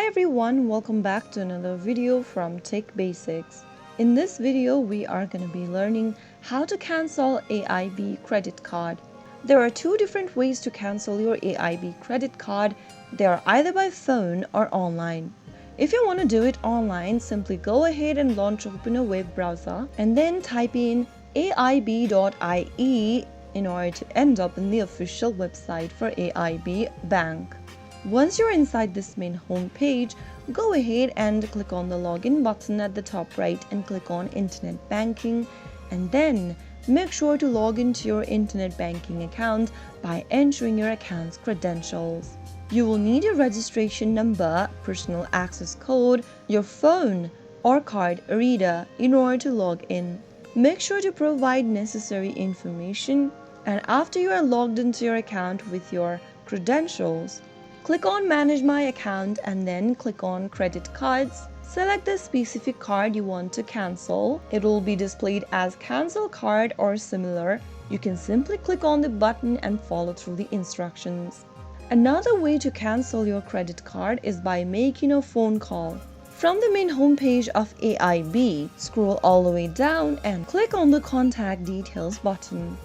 Hi everyone, welcome back to another video from Tech Basics. In this video, we are going to be learning how to cancel AIB credit card. There are two different ways to cancel your AIB credit card. They are either by phone or online. If you want to do it online, simply go ahead and open a web browser and then type in aib.ie in order to end up in the official website for AIB Bank. Once you're inside this main home page, go ahead and click on the login button at the top right and click on internet banking, and then make sure to log into your internet banking account by entering your account's credentials. You will need your registration number, personal access code, your phone or card reader in order to log in. Make sure to provide necessary information, and after you are logged into your account with your credentials, click on Manage My Account and then click on Credit Cards. Select the specific card you want to cancel. It will be displayed as Cancel Card or similar. You can simply click on the button and follow through the instructions. Another way to cancel your credit card is by making a phone call. From the main homepage of AIB, scroll all the way down and click on the Contact Details button.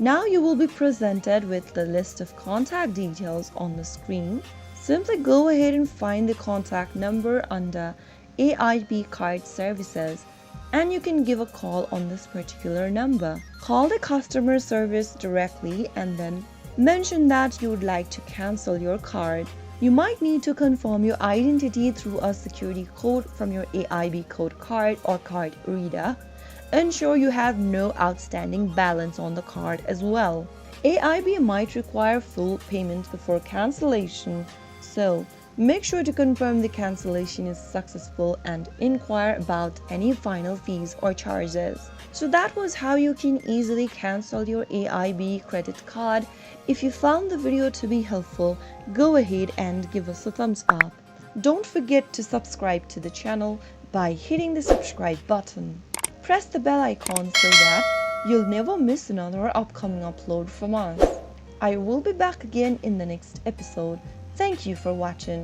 Now you will be presented with the list of contact details on the screen. Simply go ahead and find the contact number under AIB Card Services, and you can give a call on this particular number. Call the customer service directly and then mention that you would like to cancel your card. You might need to confirm your identity through a security code from your AIB code card or card reader. Ensure you have no outstanding balance on the card as well. AIB might require full payment before cancellation, so make sure to confirm the cancellation is successful and inquire about any final fees or charges. So that was how you can easily cancel your AIB credit card. If you found the video to be helpful, go ahead and give us a thumbs up. Don't forget to subscribe to the channel by hitting the subscribe button. Press the bell icon so that you'll never miss another upcoming upload from us. I will be back again in the next episode. Thank you for watching.